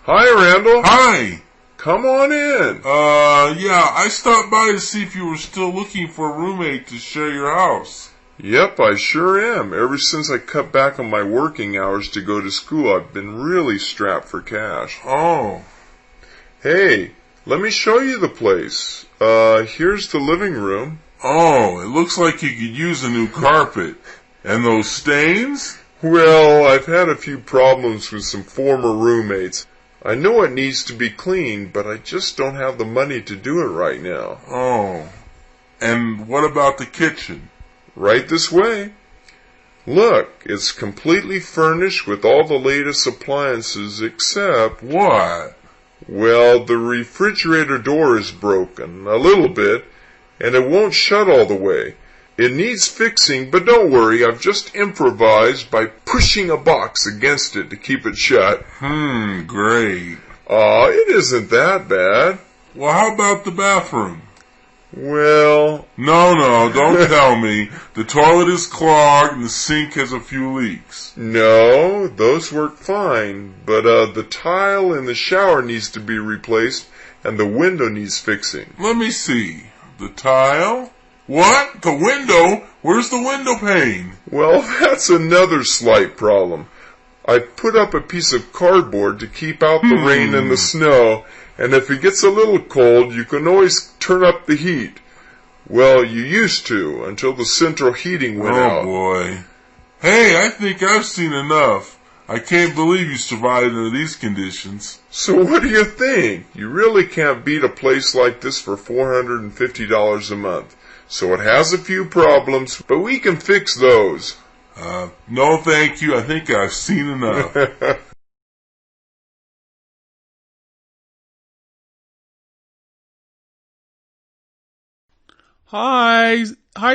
Hi, Randall. Hi. Come on in. Yeah, I stopped by to see if you were still looking for a roommate to share your house. Yep, I sure am. Ever since I cut back on my working hours to go to school, I've been really strapped for cash. Oh. Hey, let me show you the place. Here's the living room. Oh, it looks like you could use a new carpet. And those stains? Well, I've had a few problems with some former roommates. I know it needs to be cleaned, but I just don't have the money to do it right now. Oh. And what about the kitchen? Right this way. Look, it's completely furnished with all the latest appliances except... What? Well, the refrigerator door is broken, a little bit, and it won't shut all the way. It needs fixing, but don't worry, I've just improvised by pushing a box against it to keep it shut. Great. Aw, it isn't that bad. Well, how about the bathroom? Well... No, don't tell me. The toilet is clogged and the sink has a few leaks. No, those work fine, but the tile in the shower needs to be replaced and the window needs fixing. Let me see. The tile? What? The window? Where's the window pane? Well, that's another slight problem. I put up a piece of cardboard to keep out the rain and the snow, and if it gets a little cold, you can always turn up the heat. Well, you used to, until the central heating went out. Oh, boy. Hey, I think I've seen enough. I can't believe you survived under these conditions. So what do you think? You really can't beat a place like this for $450 a month. So it has a few problems, but we can fix those. No thank you. I think I've seen enough. Hi,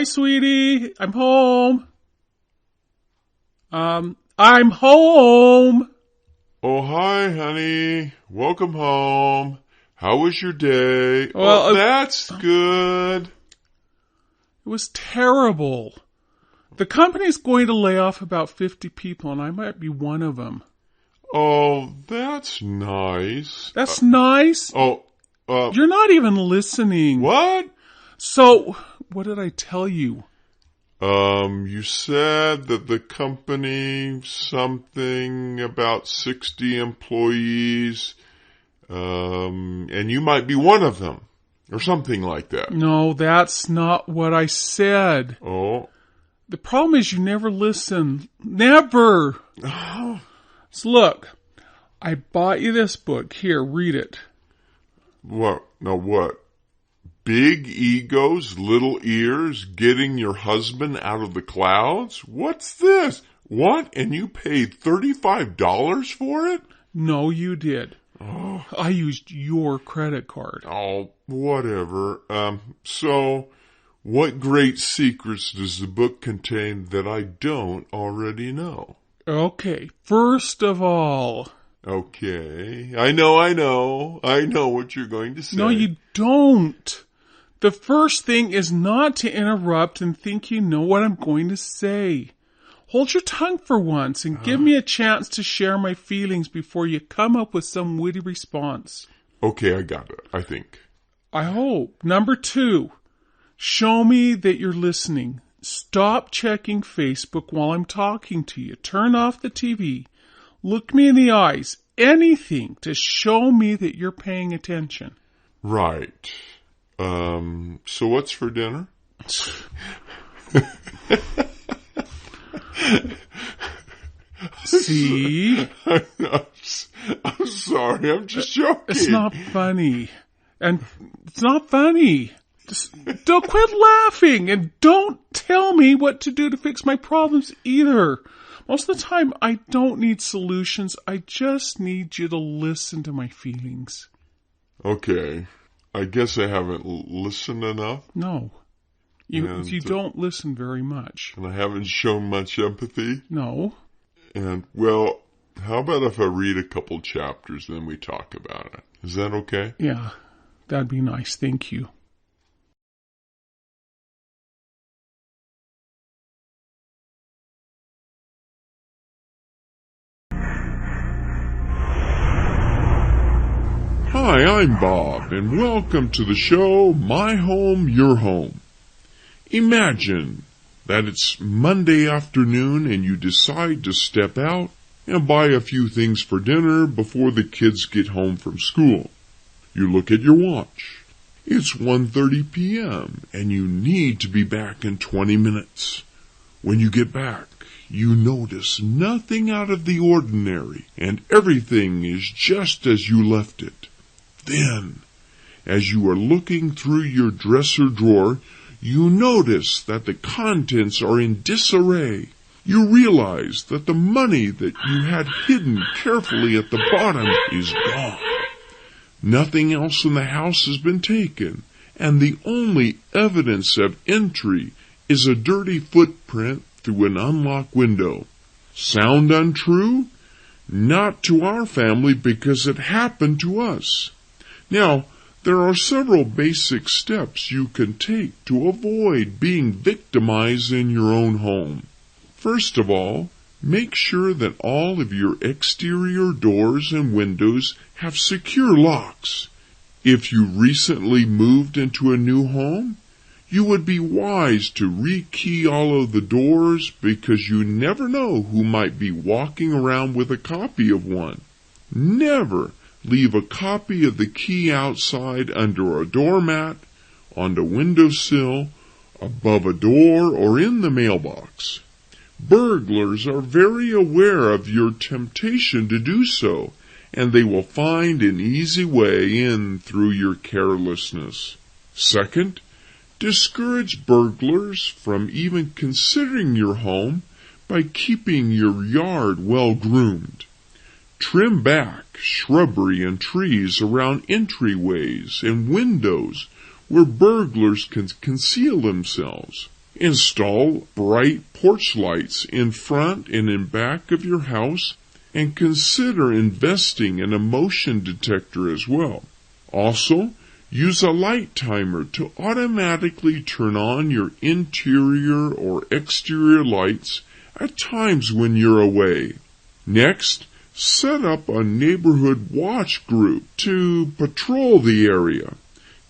sweetie. I'm home. I'm home. Oh, hi, honey. Welcome home. How was your day? Well, that's good. It was terrible. The company's going to lay off about 50 people, and I might be one of them. Oh, that's nice. That's nice? You're not even listening. What? So, what did I tell you? You said that the company, something about 60 employees, and you might be one of them, or something like that. No, that's not what I said. Oh. The problem is you never listen. Never. So look, I bought you this book. Here, read it. What? No, what? Big egos, little ears, getting your husband out of the clouds? What's this? What? And you paid $35 for it? No, you did. Oh. I used your credit card. Oh, whatever. So, what great secrets does the book contain that I don't already know? Okay, first of all... Okay, I know what you're going to say. No, you don't. The first thing is not to interrupt and think you know what I'm going to say. Hold your tongue for once and give me a chance to share my feelings before you come up with some witty response. Okay, I got it, I think. I hope. Number 2, show me that you're listening. Stop checking Facebook while I'm talking to you. Turn off the TV. Look me in the eyes. Anything to show me that you're paying attention. Right. So what's for dinner? See? I'm sorry, I'm just joking. It's not funny. And it's not funny. Just don't quit laughing and don't tell me what to do to fix my problems either. Most of the time, I don't need solutions. I just need you to listen to my feelings. Okay. I guess I haven't listened enough. No. You don't listen very much. And I haven't shown much empathy. No. And, well, how about if I read a couple chapters, then we talk about it? Is that okay? Yeah, that'd be nice. Thank you. Hi, I'm Bob, and welcome to the show, My Home, Your Home. Imagine that it's Monday afternoon and you decide to step out and buy a few things for dinner before the kids get home from school. You look at your watch. It's 1:30 p.m. and you need to be back in 20 minutes. When you get back, you notice nothing out of the ordinary and everything is just as you left it. Then, as you are looking through your dresser drawer, you notice that the contents are in disarray. You realize that the money that you had hidden carefully at the bottom is gone. Nothing else in the house has been taken, and the only evidence of entry is a dirty footprint through an unlocked window. Sound untrue? Not to our family because it happened to us. Now, there are several basic steps you can take to avoid being victimized in your own home. First of all, make sure that all of your exterior doors and windows have secure locks. If you recently moved into a new home, you would be wise to rekey all of the doors because you never know who might be walking around with a copy of one. Never leave a copy of the key outside under a doormat, on the windowsill, above a door, or in the mailbox. Burglars are very aware of your temptation to do so, and they will find an easy way in through your carelessness. Second, discourage burglars from even considering your home by keeping your yard well groomed. Trim back shrubbery and trees around entryways and windows where burglars can conceal themselves. Install bright porch lights in front and in back of your house, and consider investing in a motion detector as well. Also, use a light timer to automatically turn on your interior or exterior lights at times when you're away. Next, set up a neighborhood watch group to patrol the area.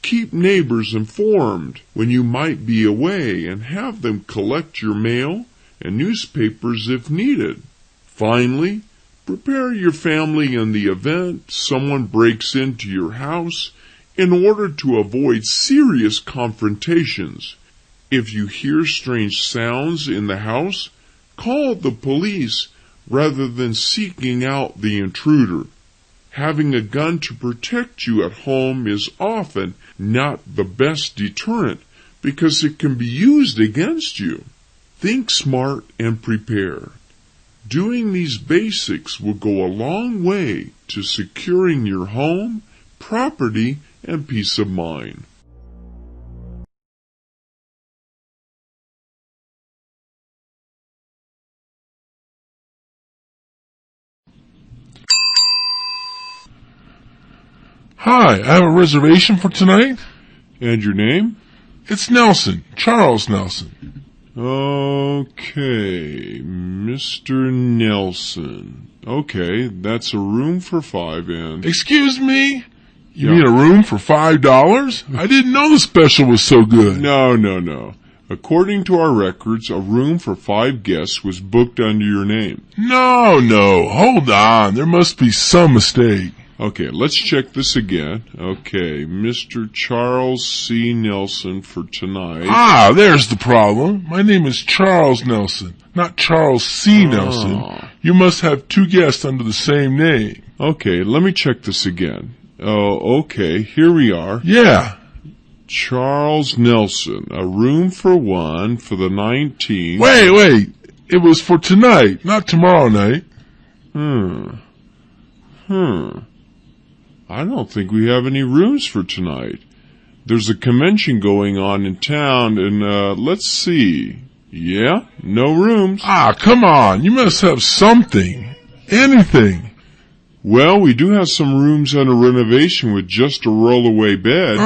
Keep neighbors informed when you might be away and have them collect your mail and newspapers if needed. Finally, prepare your family in the event someone breaks into your house in order to avoid serious confrontations. If you hear strange sounds in the house, call the police rather than seeking out the intruder. Having a gun to protect you at home is often not the best deterrent because it can be used against you. Think smart and prepare. Doing these basics will go a long way to securing your home, property, and peace of mind. Hi, I have a reservation for tonight. And your name? It's Nelson, Charles Nelson. Okay, Mr. Nelson. Okay, that's a room for 5 and... Excuse me? You mean a room for $5? I didn't know the special was so good. No. According to our records, a room for 5 guests was booked under your name. No, hold on. There must be some mistake. Okay, let's check this again. Okay, Mr. Charles C. Nelson for tonight. Ah, there's the problem. My name is Charles Nelson, not Charles C. Nelson. You must have 2 guests under the same name. Okay, let me check this again. Oh, okay, here we are. Yeah. Charles Nelson, a room for 1 for the 19th. Wait. It was for tonight, not tomorrow night. I don't think we have any rooms for tonight. There's a convention going on in town, and let's see. Yeah, no rooms. Ah, come on. You must have something. Anything. Well, we do have some rooms under renovation with just a rollaway bed.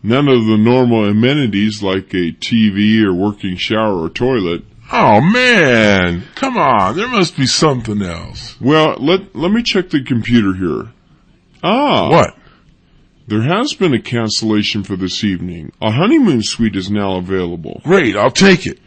None of the normal amenities like a TV or working shower or toilet. Oh, man. Come on. There must be something else. Well, let me check the computer here. What? There has been a cancellation for this evening. A honeymoon suite is now available. Great, I'll take it.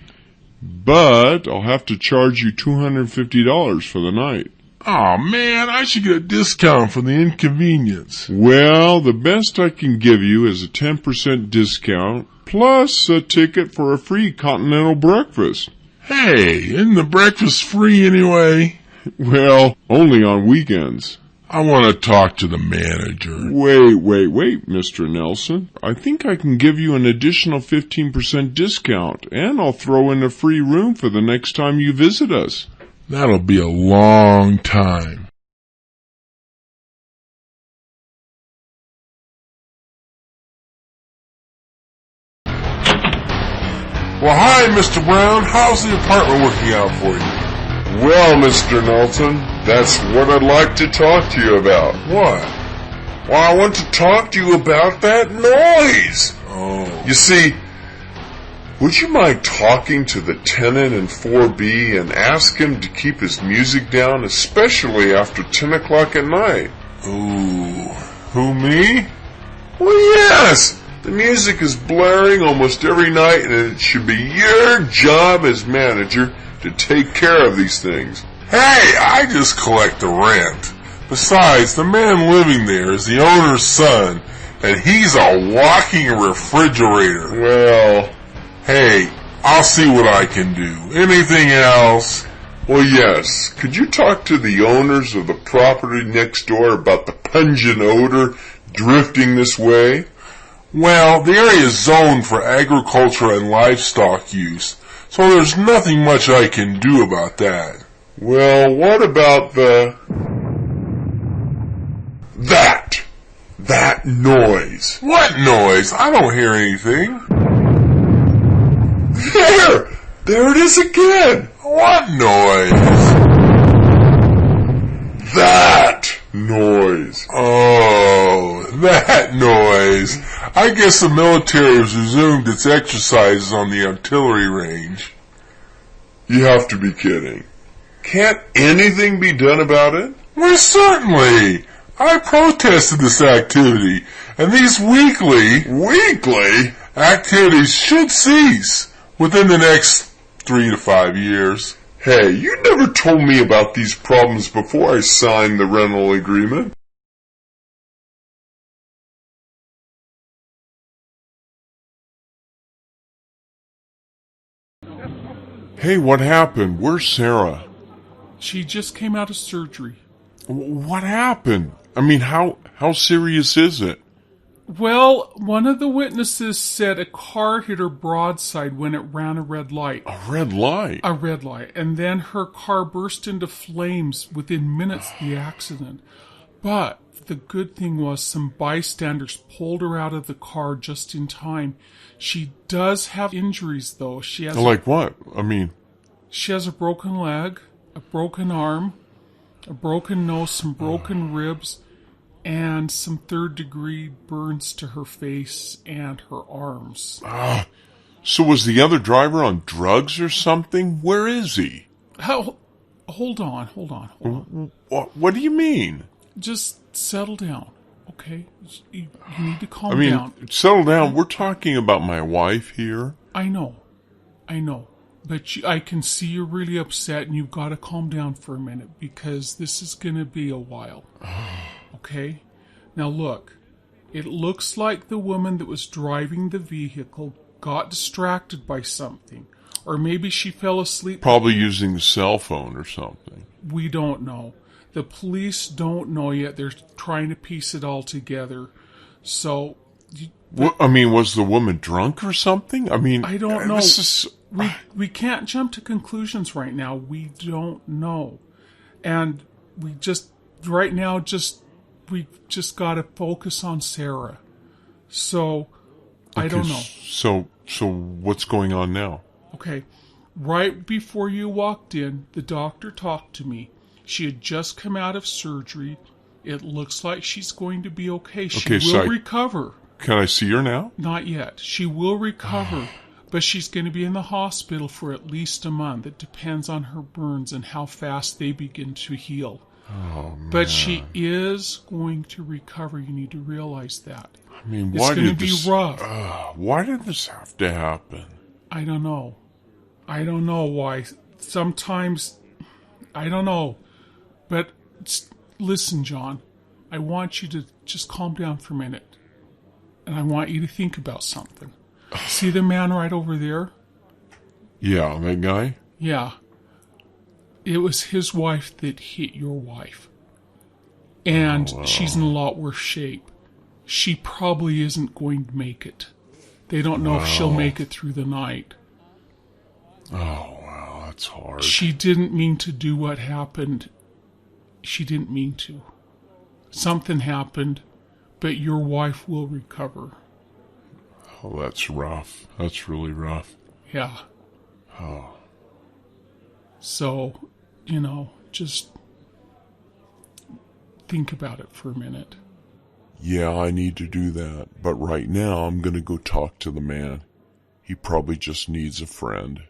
But I'll have to charge you $250 for the night. Aw, man, I should get a discount for the inconvenience. Well, the best I can give you is a 10% discount, plus a ticket for a free continental breakfast. Hey, isn't the breakfast free anyway? Well, only on weekends. I want to talk to the manager. Wait, Mr. Nelson. I think I can give you an additional 15% discount, and I'll throw in a free room for the next time you visit us. That'll be a long time. Well, hi, Mr. Brown. How's the apartment working out for you? Well, Mr. Nelson, that's what I'd like to talk to you about. What? Well, I want to talk to you about that noise. Oh. You see, would you mind talking to the tenant in 4B and ask him to keep his music down, especially after 10 o'clock at night? Ooh. Who, me? Well, yes. The music is blaring almost every night, and it should be your job as manager to take care of these things. Hey, I just collect the rent. Besides, the man living there is the owner's son, and he's a walking refrigerator. Well, hey, I'll see what I can do. Anything else? Well, yes. Could you talk to the owners of the property next door about the pungent odor drifting this way? Well, the area is zoned for agriculture and livestock use, so there's nothing much I can do about that. Well, what about that noise? What noise? I don't hear anything. There it is again. What noise? That noise. Oh, that noise. I guess the military has resumed its exercises on the artillery range. You have to be kidding. Can't anything be done about it? Well, certainly. I protested this activity, and these weekly activities should cease within the next 3 to 5 years. Hey, you never told me about these problems before I signed the rental agreement. Hey, what happened? Where's Sarah? She just came out of surgery. What happened? I mean, how serious is it? Well, one of the witnesses said a car hit her broadside when it ran a red light. A red light? A red light. And then her car burst into flames within minutes of the accident. But the good thing was some bystanders pulled her out of the car just in time. She does have injuries, though. She has like what? I mean... She has a broken leg, a broken arm, a broken nose, some broken ribs, and some third-degree burns to her face and her arms. So was the other driver on drugs or something? Where is he? Hold on. What do you mean? Just settle down, okay? You need to calm down. Settle down. We're talking about my wife here. I know. But I can see you're really upset, and you've got to calm down for a minute, because this is going to be a while. Okay? Now look, it looks like the woman that was driving the vehicle got distracted by something. Or maybe she fell asleep. Probably using the cell phone or something. We don't know. The police don't know yet. They're trying to piece it all together. So... was the woman drunk or something? I don't know. We can't jump to conclusions right now. We don't know. And we just got to focus on Sarah. So, I don't know. So what's going on now? Okay. Right before you walked in, the doctor talked to me. She had just come out of surgery. It looks like she's going to be okay. She will recover. Can I see her now? Not yet. She will recover, but she's going to be in the hospital for at least a month. It depends on her burns and how fast they begin to heal. Oh, man. But she is going to recover. You need to realize that. I mean, It's going to be rough. Why did this have to happen? I don't know. I don't know why. Sometimes, I don't know. But listen, John, I want you to just calm down for a minute. And I want you to think about something. See the man right over there? Yeah, that guy? Yeah. It was his wife that hit your wife. And she's in a lot worse shape. She probably isn't going to make it. They don't know if she'll make it through the night. Oh, wow, that's hard. She didn't mean to do what happened. She didn't mean to. Something happened, but your wife will recover. Oh, that's rough. That's really rough. Yeah. Oh. So, just think about it for a minute. Yeah, I need to do that. But right now, I'm going to go talk to the man. He probably just needs a friend.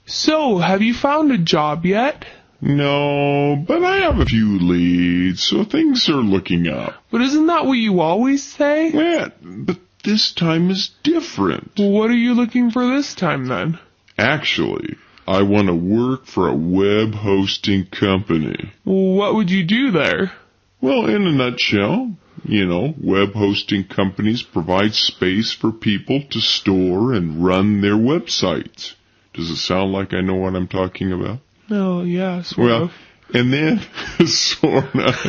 So, have you found a job yet? No, but I have a few leads, so things are looking up. But isn't that what you always say? Yeah, but this time is different. What are you looking for this time then? Actually, I want to work for a web hosting company. What would you do there? Well, in a nutshell, web hosting companies provide space for people to store and run their websites. Does it sound like I know what I'm talking about? Oh, yeah, sort of. And then, sort of,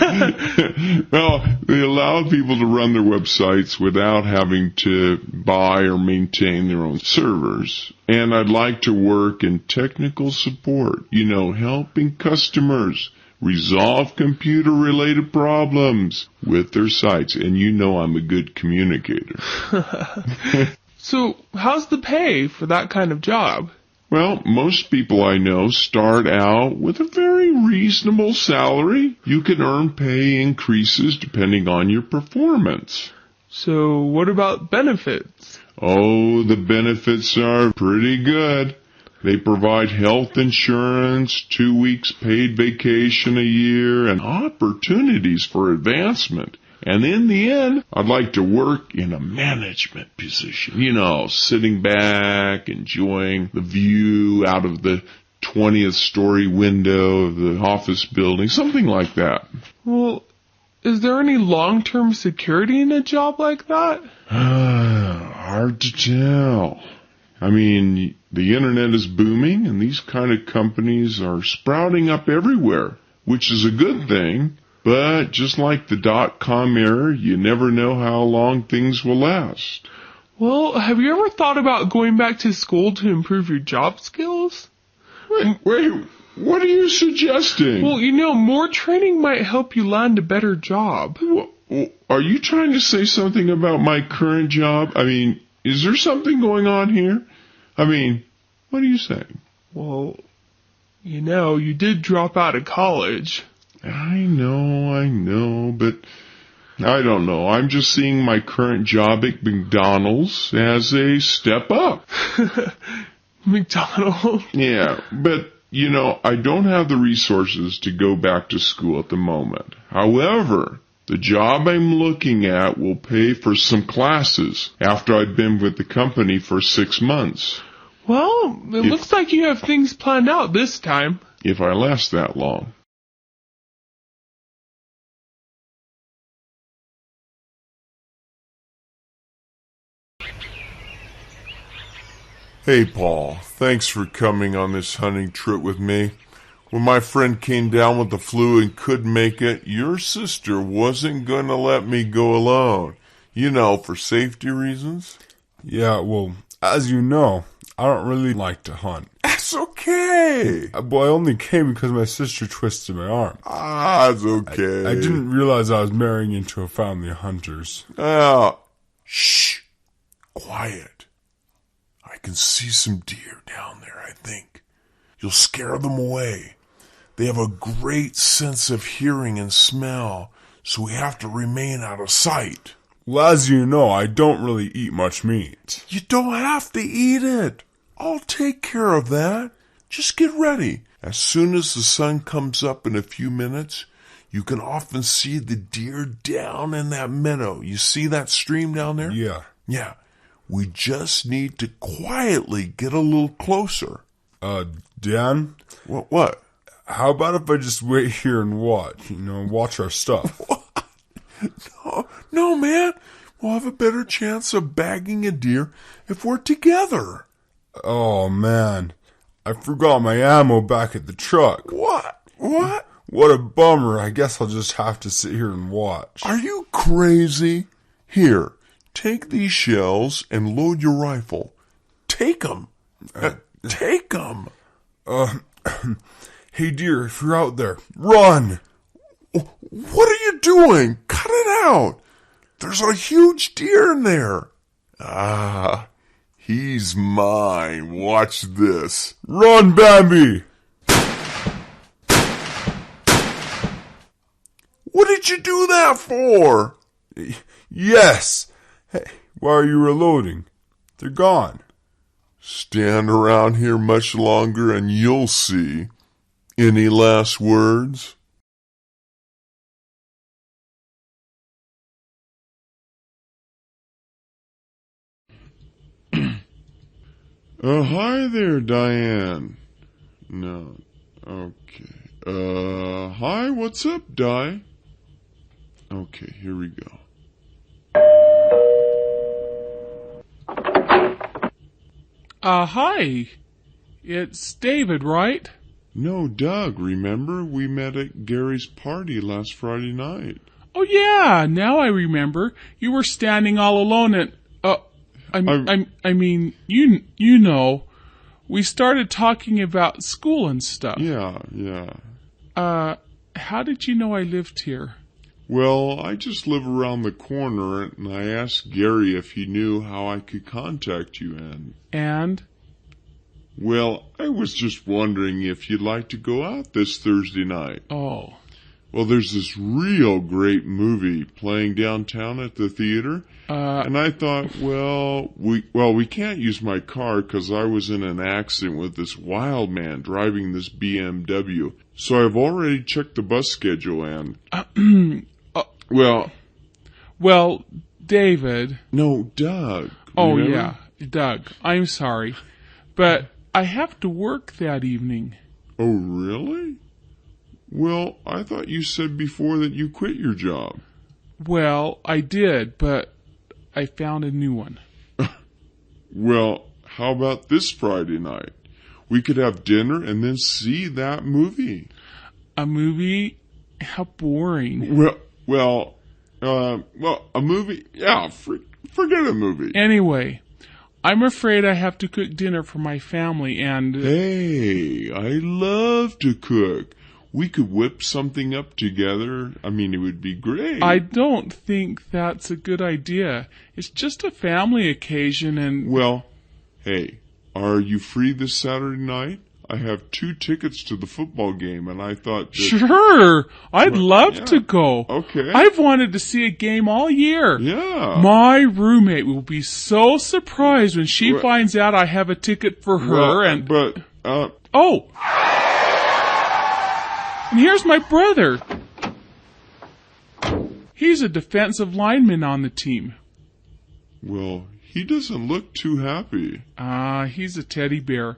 they allow people to run their websites without having to buy or maintain their own servers. And I'd like to work in technical support, helping customers resolve computer-related problems with their sites. And I'm a good communicator. So, how's the pay for that kind of job? Well, most people I know start out with a very reasonable salary. You can earn pay increases depending on your performance. So, what about benefits? Oh, the benefits are pretty good. They provide health insurance, 2 weeks paid vacation a year, and opportunities for advancement. And in the end, I'd like to work in a management position, sitting back, enjoying the view out of the 20th story window of the office building, something like that. Well, is there any long-term security in a job like that? Hard to tell. I mean, the internet is booming, and these kind of companies are sprouting up everywhere, which is a good thing. But just like the dot-com era, you never know how long things will last. Well, have you ever thought about going back to school to improve your job skills? Wait, what are you suggesting? Well, more training might help you land a better job. Are you trying to say something about my current job? I mean, is there something going on here? I mean, what are you saying? Well, you did drop out of college. I know, but I don't know. I'm just seeing my current job at McDonald's as a step up. McDonald's? Yeah, but, I don't have the resources to go back to school at the moment. However, the job I'm looking at will pay for some classes after I've been with the company for 6 months. Well, it looks like you have things planned out this time. If I last that long. Hey, Paul, thanks for coming on this hunting trip with me. When my friend came down with the flu and couldn't make it, your sister wasn't going to let me go alone. For safety reasons. Yeah, well, as you know, I don't really like to hunt. That's okay. But I only came because my sister twisted my arm. That's okay. I didn't realize I was marrying into a family of hunters. Shh. Quiet. I can see some deer down there, I think. You'll scare them away. They have a great sense of hearing and smell, so we have to remain out of sight. Well, as you know, I don't really eat much meat. You don't have to eat it. I'll take care of that. Just get ready. As soon as the sun comes up in a few minutes, you can often see the deer down in that meadow. You see that stream down there? Yeah. Yeah. We just need to quietly get a little closer. Dan? What? How about if I just wait here and watch? Watch our stuff. No, man. We'll have a better chance of bagging a deer if we're together. Oh, man. I forgot my ammo back at the truck. What? What a bummer. I guess I'll just have to sit here and watch. Are you crazy? Here, take these shells and load your rifle. Take them. Take them. Hey, deer, if you're out there, run! What are you doing? Cut it out. There's a huge deer in there. Ah, he's mine. Watch this. Run, Bambi! What did you do that for? Yes! Hey, why are you reloading? They're gone. Stand around here much longer and you'll see. Any last words? Hi there, Diane. No. Okay. Hi, what's up, Di? Okay, here we go. Hi. It's David, right? No, Doug, remember? We met at Gary's party last Friday night. Oh, yeah, now I remember. You were standing all alone at... I mean, you know, we started talking about school and stuff. Yeah. How did you know I lived here? Well, I just live around the corner, and I asked Gary if he knew how I could contact you, And? Well, I was just wondering if you'd like to go out this Thursday night. Oh. Well, there's this real great movie playing downtown at the theater. And I thought, we can't use my car because I was in an accident with this wild man driving this BMW. So I've already checked the bus schedule and... Well, David. No, Doug. Oh, remember? yeah, Doug. I'm sorry. But I have to work that evening. Oh, really? Well, I thought you said before that you quit your job. Well, I did, but I found a new one. Well, how about this Friday night? We could have dinner and then see that movie. A movie? How boring. Well, a movie? Yeah, forget a movie. Anyway, I'm afraid I have to cook dinner for my family and... Hey, I love to cook. We could whip something up together. I mean, it would be great. I don't think that's a good idea. It's just a family occasion and... Well, hey, are you free this Saturday night? I have 2 tickets to the football game, and I thought that... Sure! I'd love to go. Okay. I've wanted to see a game all year. Yeah. My roommate will be so surprised when she finds out I have a ticket for her Oh! And here's my brother. He's a defensive lineman on the team. Well, he doesn't look too happy. He's a teddy bear.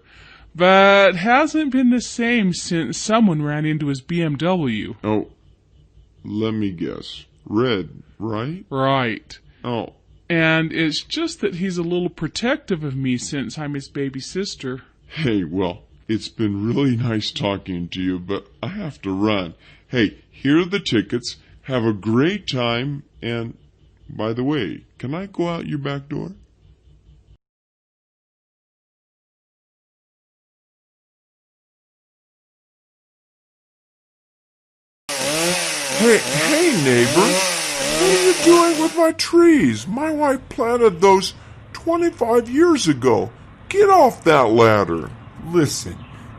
But hasn't been the same since someone ran into his BMW. Oh, let me guess. Red, right? Right. Oh. And it's just that he's a little protective of me since I'm his baby sister. Hey, well, it's been really nice talking to you, but I have to run. Hey, here are the tickets. Have a great time. And, by the way, can I go out your back door? Hey, neighbor. What are you doing with my trees? My wife planted those 25 years ago. Get off that ladder. Listen,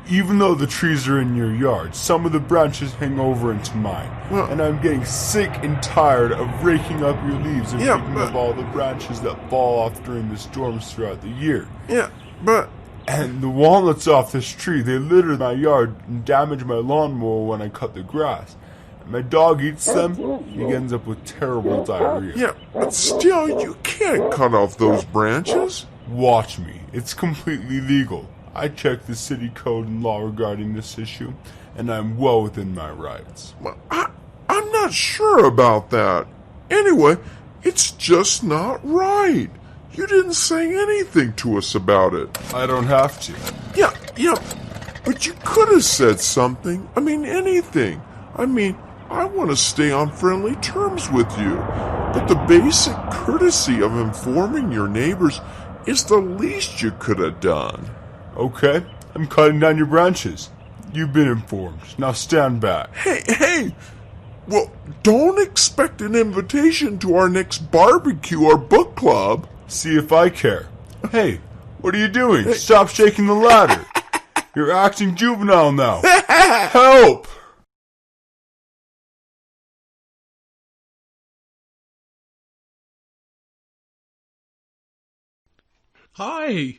even though the trees are in your yard, some of the branches hang over into mine. Well, and I'm getting sick and tired of raking up your leaves every picking up all the branches that fall off during the storms throughout the year. Yeah, but... And the walnuts off this tree, they litter my yard and damage my lawnmower when I cut the grass. And my dog eats them, he ends up with terrible diarrhea. Yeah, but still, you can't cut off those branches. Watch me, it's completely legal. I checked the city code and law regarding this issue, and I'm well within my rights. Well, I'm not sure about that. Anyway, it's just not right. You didn't say anything to us about it. I don't have to. Yeah, but you could have said something. I mean, anything. I mean, I want to stay on friendly terms with you. But the basic courtesy of informing your neighbors is the least you could have done. Okay, I'm cutting down your branches. You've been informed. Now stand back. Hey! Well, don't expect an invitation to our next barbecue or book club. See if I care. Hey, what are you doing? Hey. Stop shaking the ladder. You're acting juvenile now. Help! Hi.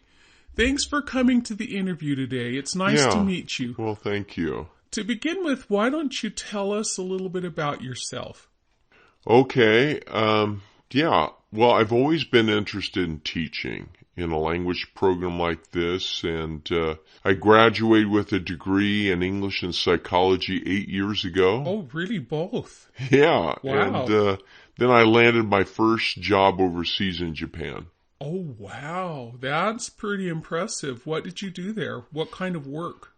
Thanks for coming to the interview today. It's nice to meet you. Well, thank you. To begin with, why don't you tell us a little bit about yourself? Okay, well, I've always been interested in teaching in a language program like this, and I graduated with a degree in English and psychology 8 years ago. Oh, really? Both? Yeah. Wow. And then I landed my first job overseas in Japan. Oh, wow. That's pretty impressive. What did you do there? What kind of work?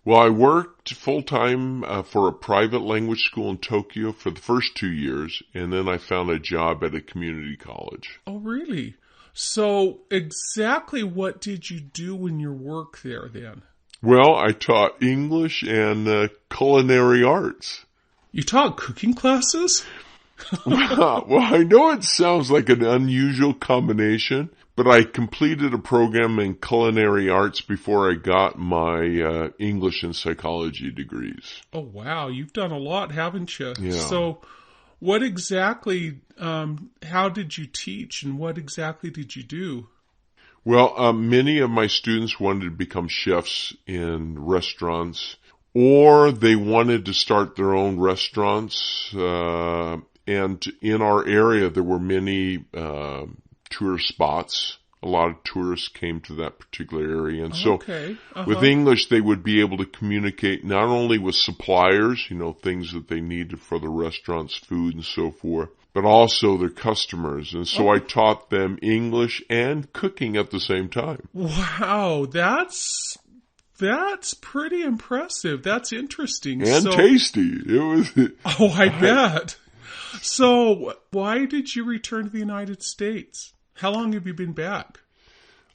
Well, I worked full-time for a private language school in Tokyo for the first 2 years, and then I found a job at a community college. Oh, really? So exactly what did you do in your work there then? Well, I taught English and culinary arts. You taught cooking classes? Well, I know it sounds like an unusual combination, but I completed a program in culinary arts before I got my English and psychology degrees. Oh, wow. You've done a lot, haven't you? Yeah. So what exactly, how did you teach and what exactly did you do? Well, many of my students wanted to become chefs in restaurants, or they wanted to start their own restaurants. And in our area, there were many tourist spots. A lot of tourists came to that particular area. And so with English, they would be able to communicate not only with suppliers, things that they needed for the restaurants, food and so forth, but also their customers. And so I taught them English and cooking at the same time. Wow, that's pretty impressive. That's interesting. And tasty. It was. Oh, I bet. So, why did you return to the United States? How long have you been back?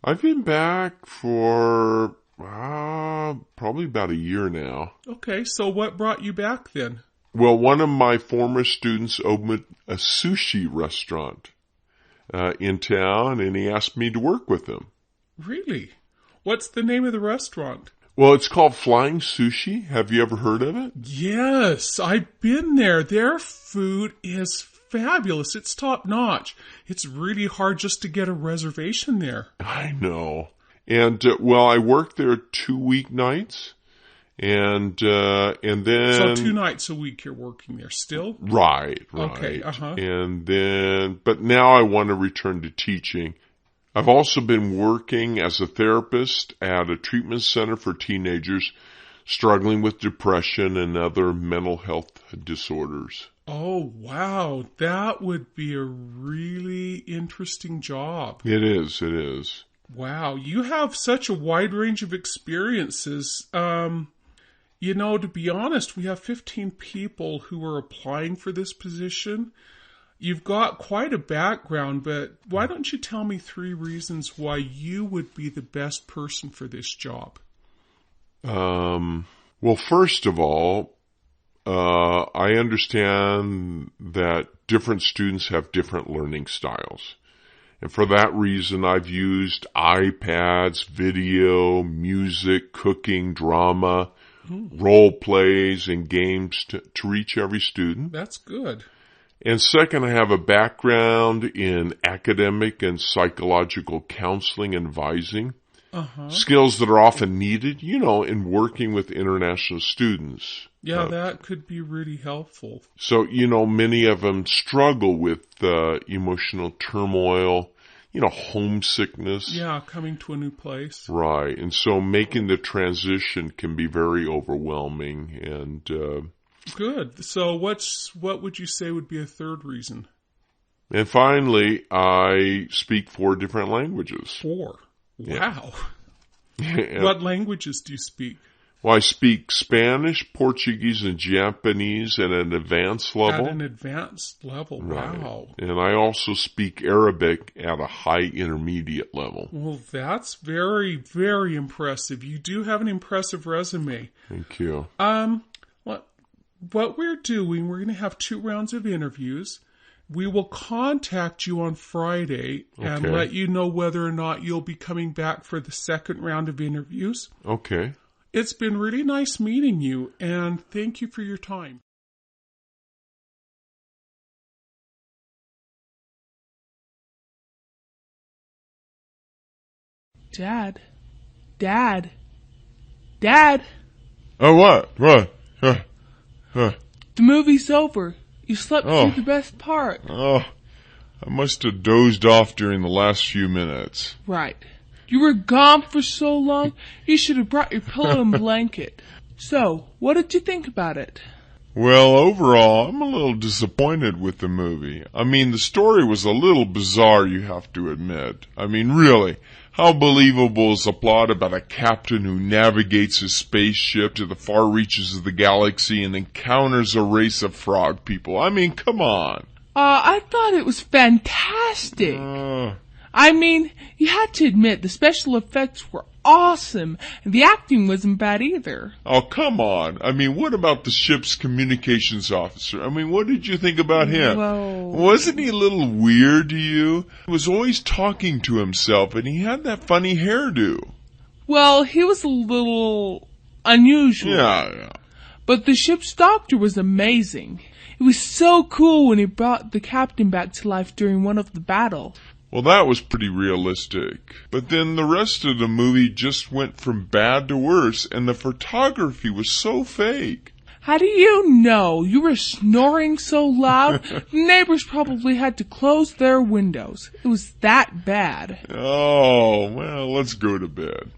I've been back for probably about a year now. Okay, so what brought you back then? Well, one of my former students opened a sushi restaurant in town, and he asked me to work with him. Really? What's the name of the restaurant? Well, it's called Flying Sushi. Have you ever heard of it? Yes, I've been there. Their food is fabulous. It's top notch. It's really hard just to get a reservation there. I know. And, I worked there 2 weeknights. And then... So 2 nights a week you're working there still? Right. Okay, And then, but now I want to return to teaching. I've also been working as a therapist at a treatment center for teenagers struggling with depression and other mental health disorders. Oh, wow. That would be a really interesting job. It is. Wow. You have such a wide range of experiences. To be honest, we have 15 people who are applying for this position. You've got quite a background, but why don't you tell me 3 reasons why you would be the best person for this job? Well, first of all, I understand that different students have different learning styles. And for that reason, I've used iPads, video, music, cooking, drama, role plays, and games to reach every student. That's good. And second, I have a background in academic and psychological counseling and advising. Skills that are often needed, in working with international students. Yeah, that could be really helpful. So, many of them struggle with emotional turmoil, homesickness. Yeah, coming to a new place. Right. And so making the transition can be very overwhelming. And good. So what would you say would be a third reason? And finally, I speak 4 different languages. 4? Wow. Yeah. What languages do you speak? Well, I speak Spanish, Portuguese, and Japanese at an advanced level. At an advanced level, wow. Right. And I also speak Arabic at a high intermediate level. Well, that's very, very impressive. You do have an impressive resume. Thank you. What we're doing, we're going to have 2 rounds of interviews. We will contact you on Friday and let you know whether or not you'll be coming back for the second round of interviews. Okay. It's been really nice meeting you, and thank you for your time. Dad. Oh, what? The movie's over. You slept through the best part. Oh, I must have dozed off during the last few minutes. Right. You were gone for so long, you should have brought your pillow and blanket. So, what did you think about it? Well, overall, I'm a little disappointed with the movie. I mean, the story was a little bizarre, you have to admit. I mean, really, how believable is the plot about a captain who navigates his spaceship to the far reaches of the galaxy and encounters a race of frog people? I mean, come on. I thought it was fantastic. I mean, you had to admit the special effects were awesome, and the acting wasn't bad either. Oh, come on. I mean, what about the ship's communications officer? I mean, what did you think about him? Well, wasn't he a little weird to you? He was always talking to himself, and he had that funny hairdo. Well, he was a little unusual. Yeah. But the ship's doctor was amazing. It was so cool when he brought the captain back to life during one of the battles. Well, that was pretty realistic. But then the rest of the movie just went from bad to worse, and the photography was so fake. How do you know? You were snoring so loud, the neighbors probably had to close their windows. It was that bad. Oh, well, let's go to bed.